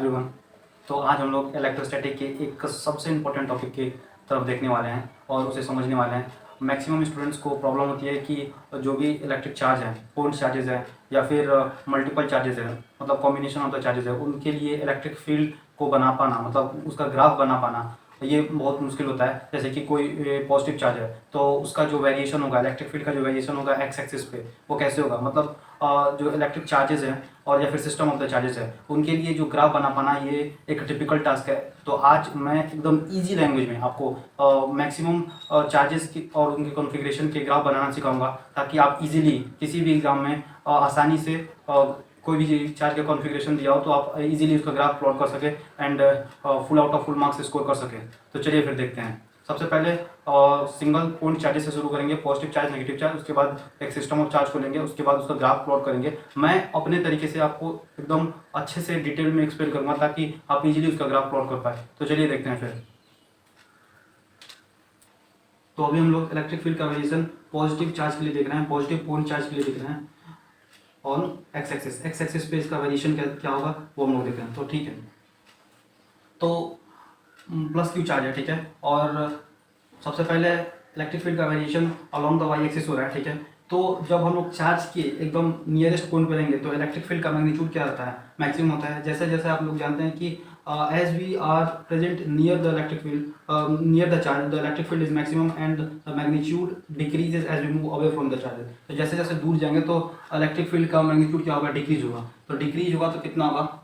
Everyone. तो आज हम लोग इलेक्ट्रोस्टैटिक के एक सबसे इम्पोर्टेंट टॉपिक की तरफ देखने वाले हैं और उसे समझने वाले हैं। मैक्सिमम स्टूडेंट्स को प्रॉब्लम होती है कि जो भी इलेक्ट्रिक चार्ज है, पॉइंट चार्जेस है या फिर मल्टीपल चार्जेस है, मतलब कॉम्बिनेशन ऑफ द चार्जेस है, उनके लिए इलेक्ट्रिक फील्ड को बना पाना, मतलब उसका ग्राफ बना पाना, ये बहुत मुश्किल होता है। जैसे कि कोई पॉजिटिव चार्ज है तो उसका जो वेरिएशन होगा, इलेक्ट्रिक फील्ड का जो वेरिएशन होगा एक्स एक्सिस पे, वो कैसे होगा, मतलब जो इलेक्ट्रिक चार्जेस हैं और या फिर सिस्टम ऑफ द चार्जेस है, उनके लिए जो ग्राफ बना पाना ये एक टिपिकल टास्क है। तो आज मैं एकदम इजी लैंग्वेज में आपको मैक्सिमम चार्जेस की और उनके कॉन्फ़िगरेशन के ग्राफ बनाना सिखाऊंगा, ताकि आप इजीली किसी भी एग्जाम में आसानी से कोई भी चार्ज का कॉन्फ़िगरेशन दिया हो तो आप इजीली उसका ग्राफ प्लॉट कर सके and full out of full marks score कर सके। तो चलिए फिर देखते हैं। सबसे पहले सिंगल पॉइंट चार्जेस से शुरू करेंगे, पॉजिटिव चार्ज, नेगेटिव चार्ज, उसके बाद एक सिस्टम ऑफ चार्ज को लेंगे, उसके बाद उसका ग्राफ प्लॉट करेंगे। मैं अपने तरीके से आपको एकदम अच्छे से डिटेल में एक्सप्लेन करूंगा ताकि आप इजीली उसका ग्राफ प्लॉट कर पाए। तो चलिए देखते हैं फिर। तो अभी हम लोग इलेक्ट्रिक फील्ड का वेरिएशन पॉजिटिव चार्ज के लिए देख रहे हैं, पॉजिटिव पॉइंट चार्ज के लिए देख रहे हैं ऑन एक्स एक्सिस पे इसका वेरिएशन क्या होगा वो हम लोग देख रहे हैं। तो ठीक है, तो प्लस क्यू चार्ज है, ठीक है, और सबसे पहले इलेक्ट्रिक फील्ड का variation along the Y axis हो रहा है, ठीक है। तो जब हम लोग चार्ज के एकदम नियरेस्ट पॉइंट पर रहेंगे तो इलेक्ट्रिक फील्ड का मैग्नीट्यूड क्या रहता है, मैक्सिमम होता है। जैसे जैसे आप लोग जानते हैं कि as we are present near the electric field, near the charge, the electric field is maximum and the magnitude decreases as we move away from the charge. तो जैसे जैसे दूर जाएंगे तो इलेक्ट्रिक फील्ड का मैग्नीट्यूड क्या होगा, डिक्रीज होगा। तो डिक्रीज होगा तो कितना होगा,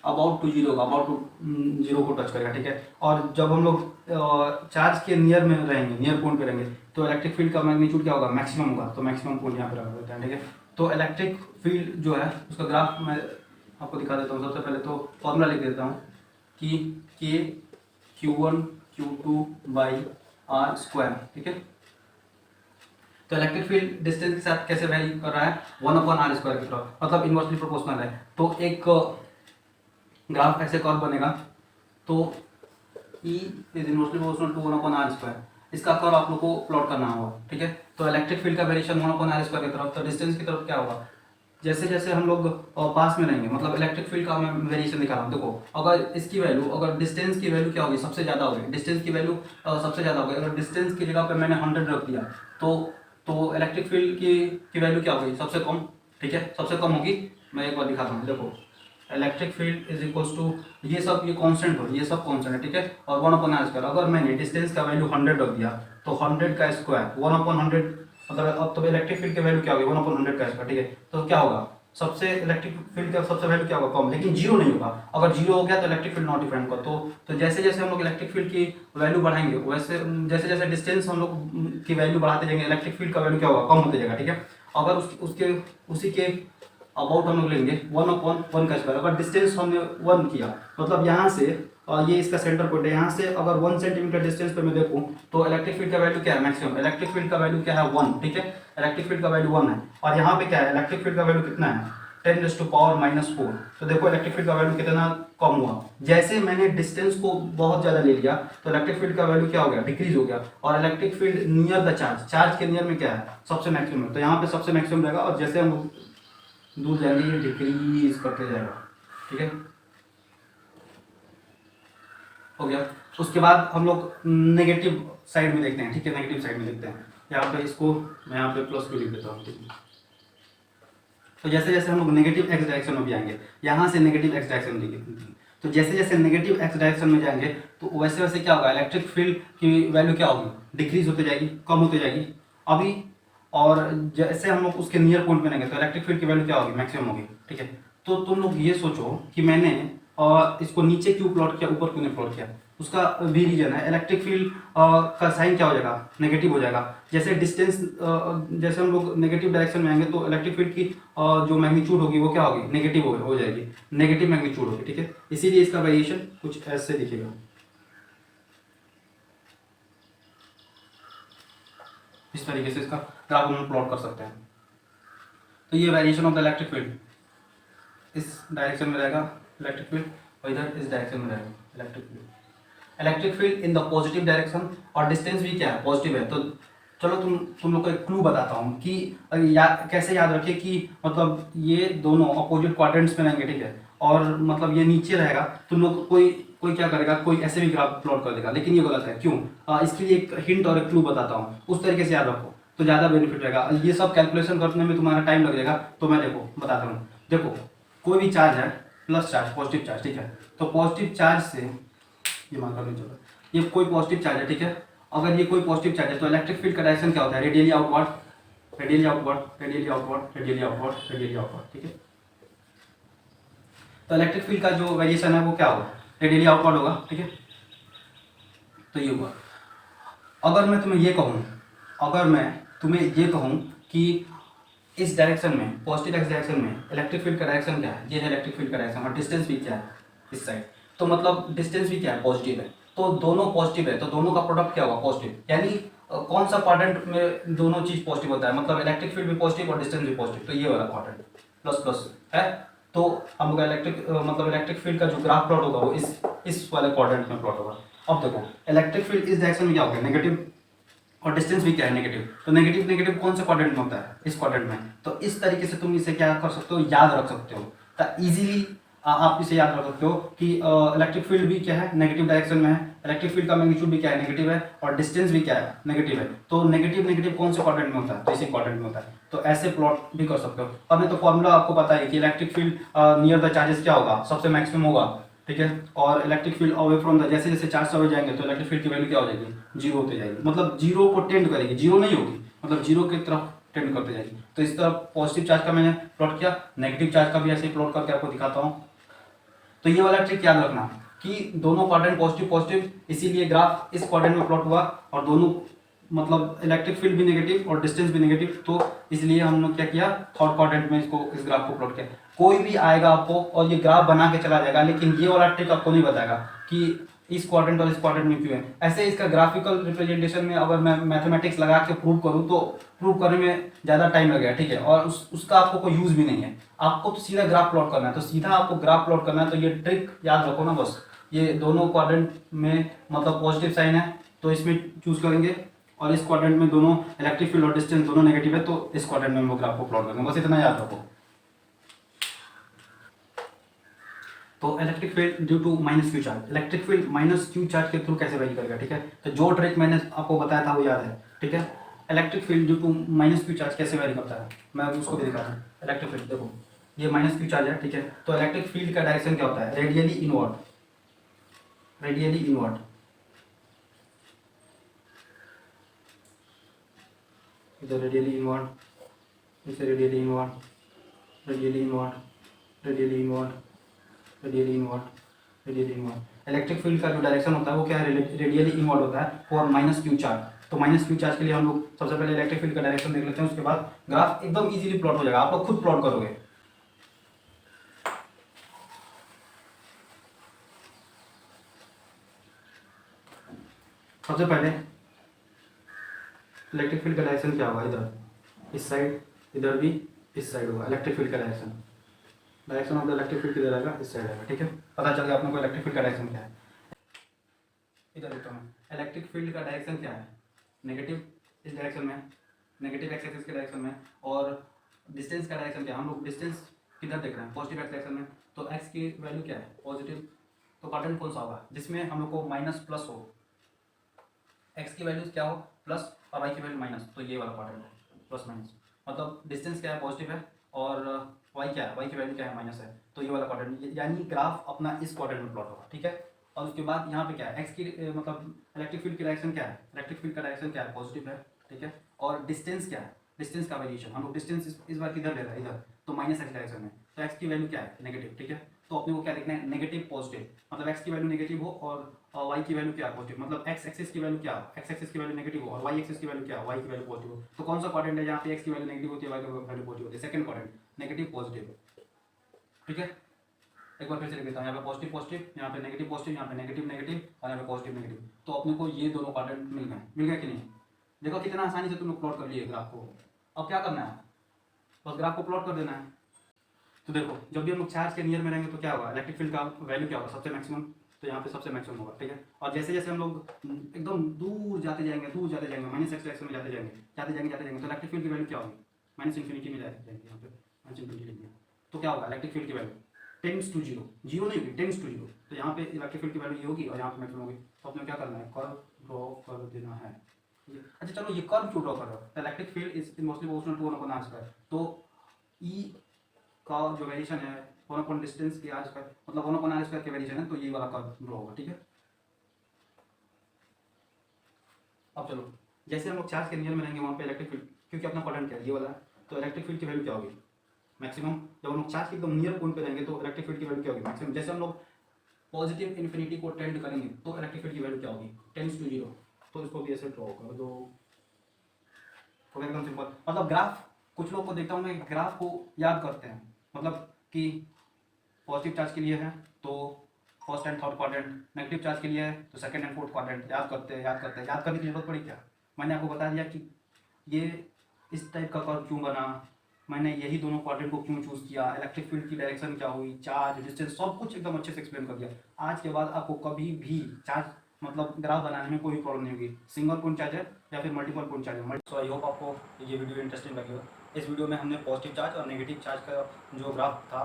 अबाउट टू जीरो होगा, अबाउट टू जीरो को टच करेगा, ठीक है। और जब हम लोग चार्ज के नियर में रहेंगे, नियर पॉइंट पे रहेंगे, तो इलेक्ट्रिक फील्ड का मैग्नीट्यूड क्या होगा, मैक्सिमम होगा। तो मैक्सिमम पॉइंट यहाँ पे रखा होता है, ठीक है। तो इलेक्ट्रिक फील्ड जो है उसका ग्राफ मैं आपको दिखा देता हूँ। सबसे पहले तो फॉर्मूला लिख देता हूँ कि के Q1 Q2 by are square, ठीक है। तो इलेक्ट्रिक फील्ड डिस्टेंस के साथ कैसे वैरी कर रहा है, 1/r स्क्वायर की तरफ, मतलब इनवर्सली प्रोपोर्शनल है। तो एक ग्राफ ऐसे कर्व बनेगा, तो E is inversely proportional to 1/r square. इसका कर्व आप लोग को प्लॉट करना होगा, ठीक है। तो इलेक्ट्रिक फील्ड का वेरिएशन 1/r स्क्वायर की तरफ, तो डिस्टेंस की तरफ क्या होगा, जैसे जैसे हम लोग पास में रहेंगे, मतलब इलेक्ट्रिक फील्ड का मैं वेरिएशन दिखा रहा हूँ। देखो, अगर इसकी वैल्यू, अगर डिस्टेंस की वैल्यू क्या होगी, सबसे ज़्यादा होगी, डिस्टेंस की वैल्यू सबसे ज़्यादा होगी। अगर डिस्टेंस की जगह पे मैंने 100 रख दिया तो इलेक्ट्रिक फील्ड की वैल्यू क्या होगी, सबसे कम, ठीक है, सबसे कम होगी। मैं एक बार दिखाता हूँ, देखो, electric field is equals to ये सब, ये कांस्टेंट हो, ये सब कांस्टेंट है, ठीक है, और 1/r स्क्वायर। अगर मैंने डिस्टेंस का वैल्यू 100 रख दिया तो 100 का स्क्वायर 1/100, मतलब अब तो इलेक्ट्रिक फील्ड की वैल्यू क्या होगी, 1/100 का स्क्वायर, ठीक है। तो क्या होगा, सबसे इलेक्ट्रिक फील्ड का सबसे वैल्यू क्या होगा, कम, लेकिन जीरो नहीं होगा। अगर जीरो हो गया तो इलेक्ट्रिक फील्ड नॉट डिफाइंड होगा। तो जैसे जैसे हम लोग इलेक्ट्रिक फील्ड की वैल्यू बढ़ाएंगे, वैसे जैसे जैसे डिस्टेंस हम लोग की वैल्यू बढ़ाते जाएंगे, इलेक्ट्रिक फील्ड का वैल्यू क्या होगा, कम होते जाएगा, ठीक है। अगर उसी के अबाउट हम लोग लेंगे 1/1 का स्क्वायर। अगर डिस्टेंस हमने 1 किया, मतलब यहाँ से ये इसका सेंटर पॉइंट है, यहाँ से अगर 1 सेंटीमीटर डिस्टेंस पे मैं देखूँ तो इलेक्ट्रिक फील्ड का वैल्यू क्या है, मैक्सिमम इलेक्ट्रिक फील्ड का वैल्यू क्या है, 1, ठीक है। इलेक्ट्रिक फील्ड का वैल्यू 1 है, और यहाँ पे क्या है, इलेक्ट्रिक फील्ड का वैल्यू कितना है, 10⁻⁻⁴। तो देखो इलेक्ट्रिक फील्ड का वैल्यू कितना कम हुआ। जैसे मैंने डिस्टेंस को बहुत ज्यादा ले लिया तो इलेक्ट्रिक फील्ड का वैल्यू क्या हो गया, डिक्रीज हो गया। और electric field near the charge, charge के नियर में क्या है, सबसे मैक्सिमम है, तो यहाँ पे सबसे मैक्सिमम रहेगा। और जैसे हम दूर जाएंगे ये डिक्रीज करते जाएगा, ठीक है, हो गया। उसके बाद हम लोग नेगेटिव साइड में देखते हैं, ठीक है, नेगेटिव साइड में देखते हैं। यहाँ पे इसको मैं यहाँ पे प्लस क्यू लिख देता हूँ। तो जैसे जैसे हम लोग नेगेटिव एक्स डायरेक्शन में भी आएंगे, यहाँ से नेगेटिव एक्स डायरेक्शन में, तो जैसे जैसे नेगेटिव एक्स डायरेक्शन में जाएंगे तो वैसे वैसे क्या होगा, इलेक्ट्रिक फील्ड की वैल्यू क्या होगी, डिक्रीज होती जाएगी, कम होती जाएगी अभी। और जैसे हम लोग उसके नियर पॉइंट में रहेंगे तो इलेक्ट्रिक फील्ड की वैल्यू क्या होगी, मैक्सिमम होगी, ठीक है। तो तुम लोग ये सोचो कि मैंने इसको नीचे क्यों प्लॉट किया, ऊपर क्यों नहीं प्लॉट किया। उसका भी रीजन है, इलेक्ट्रिक फील्ड का साइन क्या हो जाएगा, नेगेटिव हो जाएगा। जैसे डिस्टेंस जैसे हम लोग नेगेटिव डायरेक्शन में आएंगे तो इलेक्ट्रिक फील्ड की जो मैग्नीट्यूड होगी वो क्या होगी, नेगेटिव हो जाएगी, नेगेटिव मैग्नीट्यूड होगी, ठीक है। इसीलिए इसका वेरिएशन कुछ ऐसे दिखेगा, इस तरीके से इसका ग्राफ हम प्लॉट कर सकते हैं। तो ये variation of the electric field, इस डायरेक्शन में रहेगा इलेक्ट्रिक फील्ड, और इधर इस डायरेक्शन में रहेगा electric field. Electric field in the positive direction, और डिस्टेंस भी क्या है, पॉजिटिव है। तो चलो तुम लोग को एक क्लू बताता हूँ कि कैसे याद रखिए कि मतलब ये दोनों अपोजिट क्वाड्रेंट्स में रहेंगे, ठीक है। और मतलब ये नीचे रहेगा तो लोग कोई कोई क्या करेगा, कोई ऐसे भी ग्राफ प्लॉट कर देगा, लेकिन ये गलत है। क्यों? इसके लिए एक हिंट और एक क्लू बताता हूँ, उस तरीके से याद रखो तो ज़्यादा बेनिफिट रहेगा। ये सब कैलकुलेशन करने में तुम्हारा टाइम लग जाएगा, तो मैं देखो बताता हूँ। देखो कोई भी चार्ज है, प्लस चार्ज, पॉजिटिव चार्ज, ठीक है, तो पॉजिटिव चार्ज से ये मान कर नहीं चलो, ये कोई पॉजिटिव चार्ज है, ठीक है, अगर ये कोई पॉजिटिव चार्ज है तो इलेक्ट्रिक फील्ड का डायरेक्शन क्या होता है? Radially outward, radially outward, radially outward, radially outward, radially outward, ठीक है। तो इलेक्ट्रिक फील्ड का जो वेरिएशन है वो क्या होगा? रेडियली आउटवर्ड होगा, ठीक है। तो ये हुआ। अगर मैं तुम्हें ये कहूँ, अगर मैं तुम्हें ये कहूँ कि इस डायरेक्शन में, पॉजिटिव एक्स डायरेक्शन में इलेक्ट्रिक फील्ड का डायरेक्शन क्या है? ये है इलेक्ट्रिक फील्ड का डायरेक्शन और डिस्टेंस भी क्या है इस साइड, तो मतलब डिस्टेंस भी क्या है? पॉजिटिव है, तो दोनों पॉजिटिव है, तो दोनों का प्रोडक्ट क्या होगा? पॉजिटिव। यानी कौन सा क्वाड्रेंट में दोनों चीज पॉजिटिव होता है? मतलब इलेक्ट्रिक फील्ड भी पॉजिटिव और डिस्टेंस भी पॉजिटिव, तो ये वाला क्वाड्रेंट प्लस प्लस है। तो हम लोग इलेक्ट्रिक मतलब इलेक्ट्रिक फील्ड का जो ग्राफ प्लॉट होगा वो इस वाले क्वाड्रेंट में प्लॉट होगा। अब देखो इलेक्ट्रिक फील्ड इस डायरेक्शन में क्या होगा? नेगेटिव, और डिस्टेंस भी क्या है? नेगेटिव। तो नेगेटिव नेगेटिव कौन से क्वाड्रेंट में होता है? इस क्वाड्रेंट में। तो इस तरीके से तुम इसे क्या कर सकते हो? याद रख सकते हो। तो इजीली आप इसे याद रख सकते हो कि इलेक्ट्रिक फील्ड भी क्या है? नेगेटिव डायरेक्शन में है, इलेक्ट्रिक फील्ड का मैग्नीट्यूड भी क्या है? नेगेटिव है, और डिस्टेंस भी क्या है? नेगेटिव है। तो नेगेटिव नेगेटिव कौन से क्वाड्रेंट में होता है? तो इसी क्वाड्रेंट में होता है। तो ऐसे प्लॉट भी कर सकते हो। अब ये तो फॉर्मूला आपको पता है कि electric field near the charges क्या होगा? सबसे मैक्सिमम होगा, ठीक है। और electric field away from the, जैसे जैसे चार्ज अवे जाएंगे तो इलेक्ट्रिक फील्ड की वैल्यू क्या हो जाएगी? जीरो होते जाएगी, मतलब जीरो को टेंड करेगी, जीरो नहीं होगी, मतलब जीरो की तरफ टेंड करते जाएगी। तो इस तरफ पॉजिटिव चार्ज का मैंने प्लॉट किया, नेगेटिव चार्ज का भी ऐसे प्लॉट करके आपको दिखाता हूँ। तो ये वाला ट्रिक याद रखना कि दोनों क्वाड्रेंट पॉजिटिव पॉजिटिव, इसीलिए ग्राफ इस क्वाड्रेंट में प्लॉट हुआ, और दोनों मतलब इलेक्ट्रिक फील्ड भी नेगेटिव और डिस्टेंस भी नेगेटिव, तो इसलिए हम लोग क्या किया? थर्ड क्वाड्रेंट में इसको, इस ग्राफ को प्लॉट किया। कोई भी आएगा आपको और ये ग्राफ बना के चला जाएगा, लेकिन ये वाला ट्रिक आपको नहीं बताएगा कि इस क्वाड्रेंट और इस क्वाड्रेंट में क्यों है ऐसे। इसका ग्राफिकल रिप्रेजेंटेशन में अगर मैं मैथमेटिक्स लगा के प्रूव करूँ तो प्रूव करने में ज़्यादा टाइम लगेगा, ठीक है, और उसका आपको कोई यूज़ भी नहीं है। आपको तो सीधा ग्राफ प्लॉट करना है, तो सीधा आपको ग्राफ प्लॉट करना है, तो ये ट्रिक याद रखो ना बस। ये दोनों क्वाड्रेंट में मतलब पॉजिटिव साइन है तो इसमें चूज करेंगे, और इस क्वाड्रेंट में दोनों इलेक्ट्रिक फील्ड और डिस्टेंस दोनों नेगेटिव है तो इस क्वाड्रेंट में हम लोग ग्राफ को प्लॉट करेंगे, बस इतना याद रखो। तो electric field due to minus Q charge, electric field minus Q charge के थ्रू कैसे वेरी करेगा, ठीक है। तो जो ट्रिक मैंने आपको बताया था वो याद है, ठीक है। Electric field due to minus Q charge कैसे वेरी करता है, मैं उसको भी दिखाता हूँ। इलेक्ट्रिक फील्ड देखो, ये माइनस क्यू चार्ज है, ठीक है, तो इलेक्ट्रिक फील्ड का डायरेक्शन क्या होता है? रेडियली इनवर्ड, रेडियली इनवर्ड, इधर रेडियली इनवर्ड, इसे radially inward, radially inward, radially inward, radially inward, radially inward. Electric field का जो डायरेक्शन होता है वो क्या है? रेडियली इनवर्ड होता है फॉर माइनस क्यू चार्ज। तो माइनस क्यू चार्ज के लिए हम लोग सबसे पहले इलेक्ट्रिक फील्ड का डायरेक्शन देख लेते हैं, उसके बाद ग्राफ एकदम इजीली प्लॉट हो जाएगा, आप लोग खुद प्लॉट करोगे। सबसे पहले इलेक्ट्रिक फील्ड का डायरेक्शन क्या होगा? इधर इस साइड, इधर भी इस साइड होगा इलेक्ट्रिक फील्ड का direction. Direction of the electric field किधर आएगा? इस साइड आएगा, ठीक है। पता चल गया अपने को इलेक्ट्रिक फील्ड का डायरेक्शन क्या है। इधर देखता हूँ इलेक्ट्रिक फील्ड का डायरेक्शन क्या है? नेगेटिव इस डायरेक्शन में, नेगेटिव एक्स एक्सिस के डायरेक्शन में, और डिस्टेंस का डायरेक्शन क्या है? हम लोग डिस्टेंस किधर देख रहे हैं? पॉजिटिव एक्स डायरेक्शन में, तो एक्स की वैल्यू क्या है? पॉजिटिव। तो क्वाड्रेंट कौन सा होगा जिसमें हम लोग को माइनस प्लस हो? एक्स की वैल्यूज क्या हो? प्लस, और वाई की वैल्यू माइनस, तो ये वाला क्वाड्रेंट है, प्लस माइनस। मतलब डिस्टेंस क्या है? पॉजिटिव है, और वाई क्या है? वाई की वैल्यू क्या है? माइनस है, तो ये वाला क्वाड्रेंट, यानी ग्राफ अपना इस क्वाड्रेंट में प्लॉट होगा, ठीक है। और उसके बाद यहाँ पे क्या है? एक्स की मतलब इलेक्ट्रिक फील्ड की डायरेक्शन क्या है? इलेक्ट्रिक फील्ड का डायरेक्शन क्या है? पॉजिटिव है, ठीक है। और डिस्टेंस क्या है? डिस्टेंस का वेरिएशन, हम लोग डिस्टेंस इस बार किधर ले रहे हैं? इधर, तो माइनस एक्स डायरेक्शन में, तो एक्स की वैल्यू क्या है? नेगेटिव, ठीक है। तो अपने को क्या देखना है? नेगेटिव पॉजिटिव, मतलब एक्स की वैल्यू नेगेटिव हो और वाई की वैल्यू क्या है? पॉजिटिव, मतलब एक्स एक्सिस की वैल्यू क्या हो? एक्स एक्सिस की वैल्यू नेगेटिव हो, और वाई एक्सिस की वैल्यू क्या हो? वाई की वैल्यू पॉजिटिव हो। तो कौन सा क्वाड्रेंट है जहाँ पे एक्स की वैल्यू नेगेटिव होती है, वाई की वैल्यू पॉजिटिव होती है? सेकंड क्वाड्रेंट, नेगेटिव पॉजिटिव, ठीक है। एक बार फिर से लिख देता हूँ, यहाँ पे पॉजिटिव पॉजिटिव, यहाँ पे नेगेटिव पॉजिटिव, यहाँ पे नेगेटिव नेगेटिव, और यहाँ पे पॉजिटिव नेगेटिव। तो अपने को ये दोनों क्वाड्रेंट मिल गए कि नहीं? देखो कितना आसानी से तुम लोग प्लॉट कर लिए ग्राफ को। अब क्या करना है? बस ग्राफ को प्लॉट कर देना है। तो देखो जब भी हम लोग चार्ज के नियर में रहेंगे तो क्या होगा? इलेक्ट्रिक फील्ड का वैल्यू क्या होगा? सबसे मैक्सिमम, तो यहाँ पे सबसे मैक्सिमम होगा, ठीक है। और जैसे जैसे हम लोग एकदम दूर जाते जाएंगे, दूर जाते जाएंगे, माइनस एक्स डायरेक्शन में जाते जाएंगे, तो इलेक्ट्रिक फील्ड की वैल्यू क्या होगी? माइनस इन्फिनिटी में जाएंगे, यहाँ पे माइनस इन्फिनिटी लिख दिया, तो क्या होगा? इलेक्ट्रिक फील्ड की value tends to zero, zero नहीं होगी, टेंस टू जीरो। तो यहाँ पे इलेक्ट्रिक फील्ड की वैल्यू ये होगी और यहाँ पे मैक्सिमम होगी। तो अपने क्या करना है, कर्व ड्रॉ कर देना है। अच्छा चलो, ये कर्व क्यों ड्रॉ कर रहा है? Electric field is mostly proportional to 1/r²। तो ई का जो वेरिएशन है 1 डिस्टेंस के r², मतलब 1/r² के वेरिएशन है, तो ये वाला कर्व ड्रॉ होगा, ठीक है। अब चलो, जैसे हम लोग चार्ज के नियर में रहेंगे वहाँ पे इलेक्ट्रिक फील्ड, क्योंकि अपना क्वाड्रेंट क्या है, ये वाला है, तो इलेक्ट्रिक फील्ड की वैल्यू क्या होगी मैक्सिमम। जब हम लोग चार्ज के एकदम नियर पॉइंट पे रहेंगे तो इलेक्ट्रिक फील्ड की वैल्यू क्या होगी मैक्सिमम। जैसे हम लोग पॉजिटिव इन्फिनिटी को टेंड करेंगे तो इलेक्ट्रिक फील्ड की वैल्यू क्या होगी, टेंस टू जीरो। तो इसको भी ऐसे ड्रॉ कर दो, तो एकदम सिंपल। मतलब ग्राफ, कुछ लोग को देखता हूँ मैं ग्राफ को याद करते हैं, मतलब कि पॉजिटिव चार्ज के लिए है तो first and third quadrant, negative charge के लिए है तो सेकंड एंड फोर्थ क्वाड्रेंट। याद करते हैं, याद करते हैं, याद करने की जरूरत पड़ी क्या? मैंने आपको बता दिया कि ये इस टाइप का कर्व क्यों बना, मैंने यही दोनों क्वाड्रेंट को क्यों चूज किया, इलेक्ट्रिक फील्ड की डायरेक्शन क्या हुई, चार्ज डिस्टेंस, सब कुछ एकदम अच्छे से एक्सप्लेन कर दिया। आज के बाद आपको कभी भी चार्ज मतलब ग्राफ बनाने में कोई प्रॉब्लम नहीं होगी, सिंगल पॉइंट चार्ज है या फिर मल्टीपल पॉइंट चार्ज है। सो आई होप आपको ये वीडियो इंटरेस्टिंग लगी हो। इस वीडियो में हमने पॉजिटिव चार्ज और नेगेटिव चार्ज का जो ग्राफ था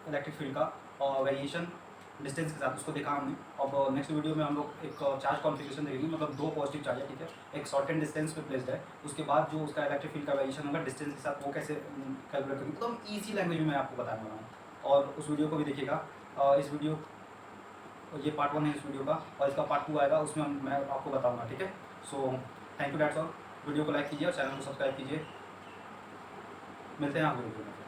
इलेक्ट्रिक फील्ड का और वेरिएशन डिस्टेंस के साथ उसको देखा हमने। अब नेक्स्ट वीडियो में हम लोग एक चार्ज कॉन्फ़िगरेशन देखेंगे, मतलब दो पॉजिटिव चार्ज है, ठीक है, एक शॉर्ट एंड डिस्टेंस पे प्लेस्ड है, उसके बाद जो उसका इलेक्ट्रिक फील्ड का वेरिएशन होगा डिस्टेंस के साथ वो कैसे कैलकुलेट करेंगे, एकदम ईजी लैंग्वेज में मैं आपको बताने वाला हूँ। और उस वीडियो को भी देखिएगा। इस वीडियो, ये पार्ट 1 है इस वीडियो का, और इसका पार्ट 2 आएगा, उसमें मैं आपको बताऊँगा, ठीक है। So thank you, that's all. Video को लाइक कीजिए और चैनल को सब्सक्राइब कीजिए। मिलते हैं आपको वीडियो में।